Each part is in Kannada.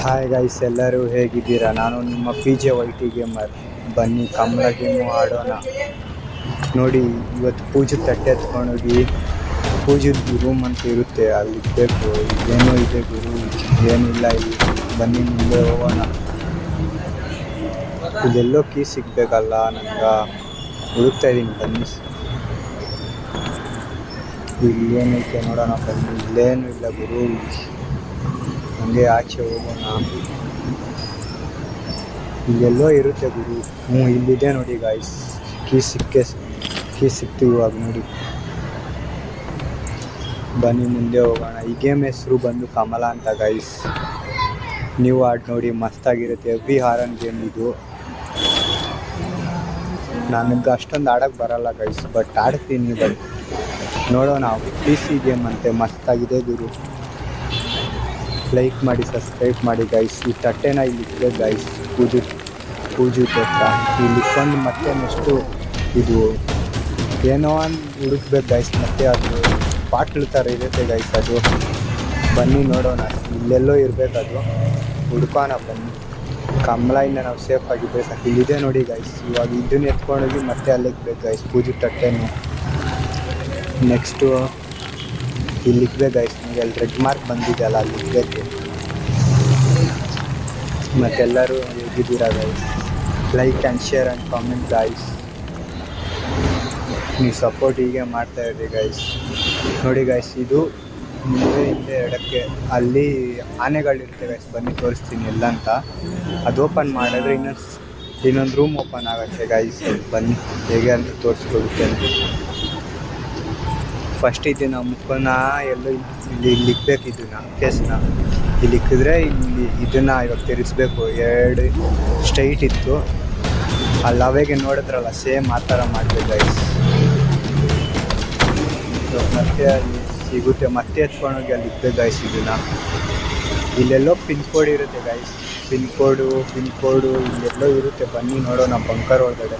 ಹಾಯ್ ಗೈಸ್, ಎಲ್ಲರೂ ಹೇಗಿದ್ದೀರಾ? ನಾನು ನಿಮ್ಮ PJ ಗೇಮರ್. ಬನ್ನಿ ಕಮಲ ಗೇಮು ಆಡೋಣ. ನೋಡಿ, ಇವತ್ತು ಪೂಜೆ ತಟ್ಟೆ ಎತ್ಕೊಂಡೋಗಿ ಪೂಜೆದು ರೂಮ್ ಅಂತ ಇರುತ್ತೆ, ಅಲ್ಲಿ ಬೇಕು. ಏನೋ ಇದೆ ಗುರು, ಏನಿಲ್ಲ ಇಲ್ಲಿ. ಬನ್ನಿ ಮುಂದೆ ಹೋಗೋಣ. ಇಲ್ಲೆಲ್ಲೋ ಕೀ ಸಿಗ್ಬೇಕಲ್ಲ ನಂಗೆ, ಹುಡುಕ್ತಾ ಇದ್ದೀನಿ. ಬನ್ನಿ, ಇಲ್ಲೇನೈತೆ ನೋಡೋಣ. ಬನ್ನಿ, ಇಲ್ಲೇನು ಇಲ್ಲ ಗುರು, ಹಂಗೆ ಆಚೆ ಹೋಗೋಣ. ಇಲ್ಲೆಲ್ಲೋ ಇರುತ್ತೆ ಗುರು. ಇಲ್ಲಿದೆ ನೋಡಿ ಗಾಯ್ಸ್, ಕೀ ಸಿಕ್ತು ಇವಾಗ. ನೋಡಿ, ಬನ್ನಿ ಮುಂದೆ ಹೋಗೋಣ. ಈ ಗೇಮ್ ಹೆಸರು ಬಂದು ಕಮಲ ಅಂತ ಗೈಸ್. ನೀವು ಆಡಿ ನೋಡಿ, ಮಸ್ತಾಗಿರುತ್ತೆ. ಎವ್ರಿ ಹಾರನ್ ಗೇಮ್ ಇದು. ನನಗೆ ಅಷ್ಟೊಂದು ಆಡೋಕ್ಕೆ ಬರಲ್ಲ ಗೈಸ್, ಬಟ್ ಆಡ್ತೀನಿ. ಬಟ್ ನೋಡೋಣ. PC ಗೇಮ್ ಅಂತೆ, ಮಸ್ತಾಗಿದೆ ಗುರು. ಲೈಕ್ ಮಾಡಿ, ಸಬ್ಸ್ಕ್ರೈಬ್ ಮಾಡಿ ಗೈಸ್. ಈ ತಟ್ಟೆನ ಇಲ್ಲಿ ಇಟ್ಬೇಕು ಗೈಸ್, ಪೂಜೆ ಹತ್ರ ಇಲ್ಲಿ ಇಟ್ಕೊಂಡು ಮತ್ತೆ ನೆಕ್ಸ್ಟು ಇದು ಏನೋ ಒಂದು ಹುಡುಕ್ಬೇಕು ಗೈಸ್. ಮತ್ತೆ ಅದು ಬಾಟ್ಲು ಥರ ಇರುತ್ತೆ ಗೈಸ್, ಅದು. ಬನ್ನಿ ನೋಡೋಣ, ಇಲ್ಲೆಲ್ಲೋ ಇರಬೇಕದು, ಹುಡ್ಕೋಣ. ಬನ್ನಿ, ಕಮಲಿಂದ ನಾವು ಸೇಫ್ ಆಗಿದ್ದರೆ ಸಾಕು. ಇಲ್ಲಿದೆ ನೋಡಿ ಗೈಸ್. ಇವಾಗ ಇದನ್ನು ಎತ್ಕೊಂಡೋಗಿ ಮತ್ತೆ ಅಲ್ಲಿಕ್ಬೇಕು ಗೈಸ್, ಪೂಜೆ ತಟ್ಟೆನು. ನೆಕ್ಸ್ಟು ಇಲ್ಲಿ ಇಕ್ಬೇಕು ಗೈಸ್. ನಿಮಗೆ ಅಲ್ಲಿ ರೆಡ್ ಮಾರ್ಕ್ ಬಂದಿದೆ ಅಲ್ಲ, ಅಲ್ಲಿ ಇಕ್ಬೇಕು. ಮತ್ತೆಲ್ಲರೂ ಹೇಗಿದ್ದೀರಾ guys? Like and share and comment guys. ನೀವು ಸಪೋರ್ಟ್ ಹೀಗೆ ಮಾಡ್ತಾಯಿರ್ರಿ ಗೈಸ್. ನೋಡಿ ಗೈಸ್, ಇದು ಮುಂದೆ ಹಿಂದೆ ಎಡಕ್ಕೆ ಅಲ್ಲಿ ಆನೆಗಳಿರ್ತವೆ ಗೈಸ್. ಬನ್ನಿ ತೋರಿಸ್ತೀನಿ ಎಲ್ಲ ಅಂತ. ಅದು ಓಪನ್ ಮಾಡಿದ್ರೆ ಇನ್ನೊಂದು ರೂಮ್ ಓಪನ್ ಆಗುತ್ತೆ ಗೈಸ್. ಬನ್ನಿ, ಹೇಗೆ ಅಂತ ತೋರಿಸ್ಕೊಡುತ್ತೇನೆ. ಫಸ್ಟ್ ಇದನ್ನು ಮುಖನ ಎಲ್ಲೋ ಇಲ್ಲಿ ಇಕ್ಬೇಕು. ಇದನ್ನು ಕೇಸ್ನ ಇಲ್ಲಿ ಇಕ್ಕಿದ್ರೆ ಇಲ್ಲಿ ಇದನ್ನು ಇವಾಗ ತಿರುಗಿಸ್ಬೇಕು. 2 ಸ್ಟ್ರೈಟ್ ಇತ್ತು, ಅಲ್ಲಿ ಅವಾಗೆ ನೋಡಿದ್ರಲ್ಲ, ಸೇಮ್ ಆ ಥರ ಮಾಡಬೇಕು ಗೈಸ್. ಮತ್ತೆ ಅಲ್ಲಿ ಸಿಗುತ್ತೆ, ಮತ್ತೆ ಎತ್ಕೊಂಡೋಗಿ ಅಲ್ಲಿ ಇಕ್ಬೇಕು ಗೈಸ್. ಇದನ್ನು ಇಲ್ಲೆಲ್ಲೋ ಪಿನ್ ಕೋಡ್ ಇರುತ್ತೆ ಗೈಸ್. ಪಿನ್ ಕೋಡು ಇಲ್ಲೆಲ್ಲೋ ಇರುತ್ತೆ. ಬನ್ನಿ ನೋಡೋಣ ಬಂಕರ್ ಒಳಗಡೆ.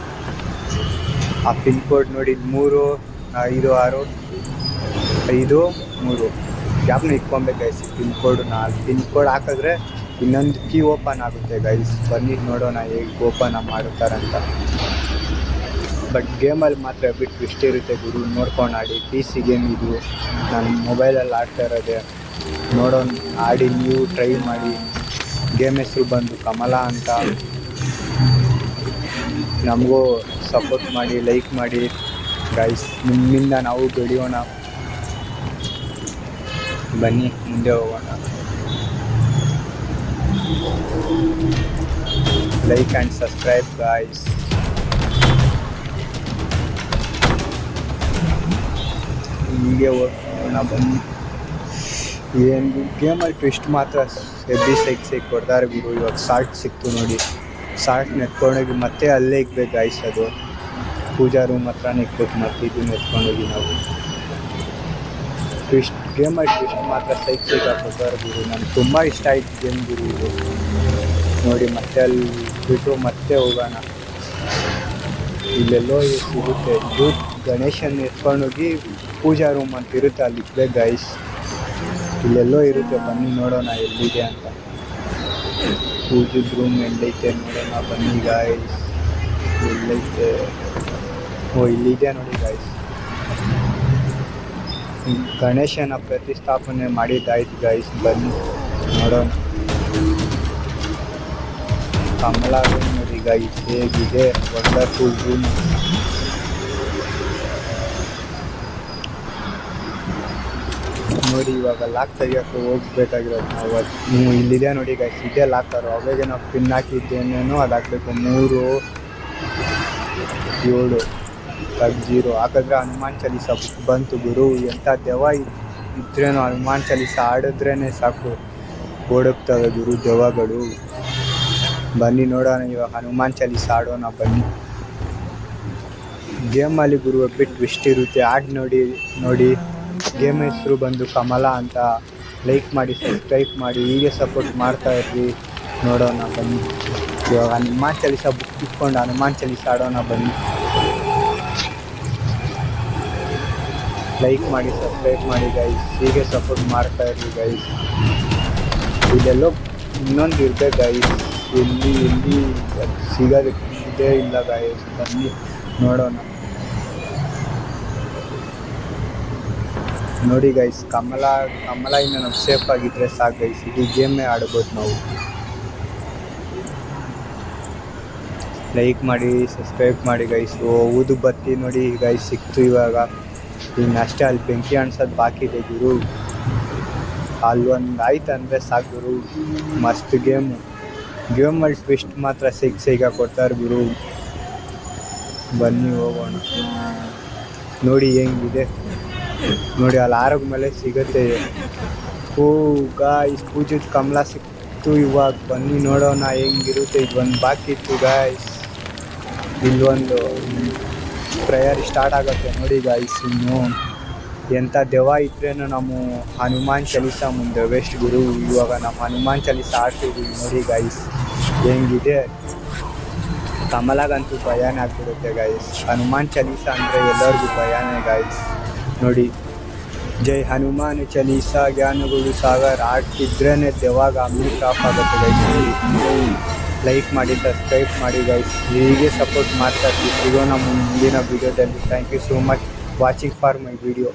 ಆ ಪಿನ್ ಕೋಡ್ ನೋಡಿ, 3 5 6 5 3 ಗ್ಯಾಪ್ನ ಇಟ್ಕೊಬೇಕು ಗೈಸ್. ಪಿನ್ ಕೋಡ್ ಹಾಕಿದ್ರೆ ಇನ್ನೊಂದು ಕೀ ಓಪನ್ ಆಗುತ್ತೆ ಗೈಸ್. ಬನ್ನಿ ನೋಡೋಣ ಹೇಗೆ ಓಪನ್ ಮಾಡುತ್ತಾರಂತ. ಬಟ್ ಗೇಮಲ್ಲಿ ಮಾತ್ರ ಬಿಟ್ಟು ಟ್ವಿಸ್ಟ್ ಇರುತ್ತೆ ಗುರು, ನೋಡ್ಕೊಂಡು ಆಡಿ. PC ಗೇಮ್ ಇದು, ನಾನು ಮೊಬೈಲಲ್ಲಿ ಆಡ್ತಾ ಇರೋದೆ. ನೋಡೋಣ, ಆಡಿ, ನೀವು ಟ್ರೈ ಮಾಡಿ. ಗೇಮ್ ಹೆಸರು ಬಂದು ಕಮಲ ಅಂತ. ನಮಗೂ ಸಪೋರ್ಟ್ ಮಾಡಿ, ಲೈಕ್ ಮಾಡಿ ಗೈಸ್. ನಿಮ್ಮಿಂದ ನಾವು ಬೆಳೆಯೋಣ. ಬನ್ನಿ ಮುಂದೆ ಹೋಗೋಣ. Like and subscribe guys. ಹೀಗೆ ಹೋಗೋಣ. ಬನ್ನಿ, ಏನು ಗೇಮಲ್ಲಿ ಟ್ವಿಸ್ಟ್ ಮಾತ್ರ ಹೆವಿ ಸೈಕ್ ಕೊಡ್ತಾರೆ ಗುರು. ಇವಾಗ ಸಾಲ್ಟ್ ಸಿಕ್ತು ನೋಡಿ, ಸಾಲ್ಟ್ ಎತ್ಕೊಂಡೋಗಿ ಮತ್ತೆ ಅಲ್ಲೇ ಇಕ್ಬೇಕು ಗೈಸ್. ಅದು ಪೂಜಾ ರೂಮ್ ಹತ್ರನೇ ಇಕ್ಬೇಕು. ಮತ್ತೆ ಇದನ್ನು ಎತ್ಕೊಂಡೋಗಿ ನಾವು ಗೇಮಲ್ಲಿ ಟ್ವಿಸ್ಟ್ ಮಾತ್ರ ಸೈಕ್ ಕೊಡ್ತಾರೆ ಗುರು. ನನಗೆ ತುಂಬ ಇಷ್ಟ ಆಯ್ತು ಗೇಮ್ ಗುರು ಇದು. ನೋಡಿ, ಮತ್ತೆ ಅಲ್ಲಿ ಬಿಟ್ಟು ಮತ್ತೆ ಹೋಗೋಣ. ಇಲ್ಲೆಲ್ಲೋ ಸಿಗುತ್ತೆ. ಇದು ಗಣೇಶನ ಎತ್ಕೊಂಡೋಗಿ ಪೂಜಾ ರೂಮ್ ಅಂತ ಇರುತ್ತೆ, ಅಲ್ಲಿ ಇಕ್ಬೇಕು ಗೈಸ್. ಇಲ್ಲೆಲ್ಲೋ ಇರುತ್ತೆ. ಬನ್ನಿ ನೋಡೋಣ ಎಲ್ಲಿದೆ ಅಂತ. ಪೂಜದ ರೂಮ್ ಎಲ್ಲೈತೆ ನೋಡೋಣ. ಬನ್ನಿ ಗಾಯ್ಸ್, ಎಲ್ಲೈತೆ? ಇಲ್ಲಿದೆ ನೋಡಿ ಗಾಯ್ಸ್. ಗಣೇಶನ ಪ್ರತಿಷ್ಠಾಪನೆ ಮಾಡಿದ್ದಾಯ್ತು ಗೈಸ್. ಬನ್ನಿ ನೋಡೋಣ. ಕಮಲ ರೂಮ್ ನೋಡಿ ಗೈಸ್, ಹೇಗಿದೆ, ವಂಡರ್ಫುಲ್ ರೂಮ್. ನೋಡಿ, ಇವಾಗ ಲಾಕ್ ತೆಗಿಯೋಕ್ಕೆ ಹೋಗ್ಬೇಕಾಗಿರೋದು ನಾವು. ಇಲ್ಲಿದೆ ನೋಡಿ ಗೈಸ್, ಇದೇ ಲಾಕರು. ಅವಾಗೆ ನಾವು ಪಿನ್ ಹಾಕಿದ್ದೇನೇನೋ ಅದು ಹಾಕಬೇಕು. 3 7 0 ಹಾಕಿದ್ರೆ ಹನುಮಾನ್ ಚಾಲೀಸ ಬಂತು ಗುರು. ಎಂಥ ದೆವ್ವ ಇದ್ರೇನು ಹನುಮಾನ್ ಚಾಲೀಸ ಆಡಿದ್ರೇ ಸಾಕು, ಓಡೋಗ್ತವೆ ಗುರು ದೆವ್ವಗಳು. ಬನ್ನಿ ನೋಡೋಣ, ಇವಾಗ ಹನುಮಾನ್ ಚಾಲೀಸ ಆಡೋಣ. ಬನ್ನಿ. ಗೇಮಲ್ಲಿ ಗುರು ಬಿಟ್ಟು ಟ್ವಿಸ್ಟ್ ಇರುತ್ತೆ, ಆಡಿ ನೋಡಿ. ಗೇಮ್ ಹೆಸರು ಬಂದು ಕಮಲ ಅಂತ. ಲೈಕ್ ಮಾಡಿ, ಸಬ್ಸ್ಕ್ರೈಬ್ ಮಾಡಿ, ಹೀಗೆ ಸಪೋರ್ಟ್ ಮಾಡ್ತಾಯಿರ್ರಿ. ನೋಡೋಣ ಬನ್ನಿ. ಇವಾಗ ಹನುಮಾನ್ ಚಾಲೀಸ ಬುಕ್ ಇಟ್ಕೊಂಡು ಹನುಮಾನ್ ಚಾಲೀಸ ಆಡೋಣ. ಬನ್ನಿ, ಲೈಕ್ ಮಾಡಿ, ಸಬ್ಸ್ಕ್ರೈಬ್ ಮಾಡಿ ಗೈಸ್. ಹೀಗೆ ಸಪೋರ್ಟ್ ಮಾಡ್ತಾಯಿರ್ರಿ ಗೈಸ್. ಇಲ್ಲೆಲ್ಲೋ ಇನ್ನೊಂದು ಇರ್ಬೇಕು ಗಾಯ್ಸ್. ಎಲ್ಲಿ ಸಿಗೋದೇ ಇಲ್ಲ ಗಾಯ್ಸ್. ಬನ್ನಿ ನೋಡೋಣ. ನೋಡಿ ಗೈಸ್, ಕಮಲ ಇಂದ ನಾವು ಸೇಫ್ ಆಗಿದ್ರೆ ಸಾಕು ಗೈಸ್. ಇಡೀ ಗೇಮೇ ಆಡ್ಬೋದು ನಾವು. ಲೈಕ್ ಮಾಡಿ, ಸಬ್ಸ್ಕ್ರೈಬ್ ಮಾಡಿ ಗೈಸ್. ಊದು ಬತ್ತಿ ನೋಡಿ ಗೈಸ್ ಸಿಕ್ತು ಇವಾಗ. ಇನ್ನಷ್ಟೇ ಅಲ್ಲಿ ಬೆಂಕಿ ಅನ್ಸೋದು ಬಾಕಿ ಇದೆ ಗುರು. ಅಲ್ಲೊಂದು ಆಯ್ತು ಅಂದರೆ ಸಾಕು ಗುರು. ಮಸ್ತ್ ಗೇಮಲ್ಲಿ ಟ್ವಿಸ್ಟ್ ಮಾತ್ರ ಸಿಗ ಕೊಡ್ತಾರೆ ಗುರು. ಬನ್ನಿ ಹೋಗೋಣ. ನೋಡಿ ಹೆಂಗಿದೆ ನೋಡಿ, ಅಲ್ಲಿ ಆರೋಗ್ಯ ಮೇಲೆ ಸಿಗುತ್ತೆ. ಓ ಗಾಯ್ಸ್, ಪೂಜಿತ ಕಮಲ ಸಿಕ್ತು ಇವಾಗ. ಬನ್ನಿ ನೋಡೋಣ ಹೆಂಗಿರುತ್ತೆ. ಇದೊಂದು ಬಾಕಿ ಇತ್ತು ಗಾಯ್ಸ್. ಇಲ್ಲೊಂದು ಪ್ರೇಯರ್ ಸ್ಟಾರ್ಟ್ ಆಗುತ್ತೆ ನೋಡಿ ಗಾಯ್ಸ್. ಇನ್ನು ಎಂಥ ದೆವ್ವ ಇದ್ರೇನು ನಮ್ಮ ಹನುಮಾನ್ ಚಾಲೀಸ ಮುಂದೆ ವೆಸ್ಟ್ ಗುರು. ಇವಾಗ ನಮ್ಮ ಹನುಮಾನ್ ಚಾಲೀಸ ಆಡ್ತಿದ್ದೀವಿ ನೋಡಿ ಗಾಯ್ಸ್ ಹೆಂಗಿದೆ. ಕಮಲಾಗಂತೂ ಭಯನೇ ಆಗ್ಬಿಡುತ್ತೆ ಗಾಯ್ಸ್. ಹನುಮಾನ್ ಚಾಲೀಸ ಅಂದರೆ ಎಲ್ಲರಿಗೂ ಭಯನೇ ಗಾಯ್ಸ್. ನೋಡಿ, ಜೈ ಹನುಮಾನ್ ಚಾಲೀಸ ಜ್ಞಾನಗುರು ಸಾಗರ್ ಆಡ್ತಿದ್ರೇ ದೆವ್ವಾಗ ಮ್ಯೂಟ್ ಆಫ್ ಆಗುತ್ತೆ ಗೈಸ್. ನೋಡಿ, ಲೈಕ್ ಮಾಡಿ, ಸಬ್ಸ್ಕ್ರೈಬ್ ಮಾಡಿ ಗೈಸ್. ಹೀಗೆ ಸಪೋರ್ಟ್ ಮಾಡ್ತಾ ಇರ್ತೀವಿ. ಸಿಗೋಣ ಮುಂದಿನ ವಿಡಿಯೋದಲ್ಲಿ. Thank you so much watching for my video.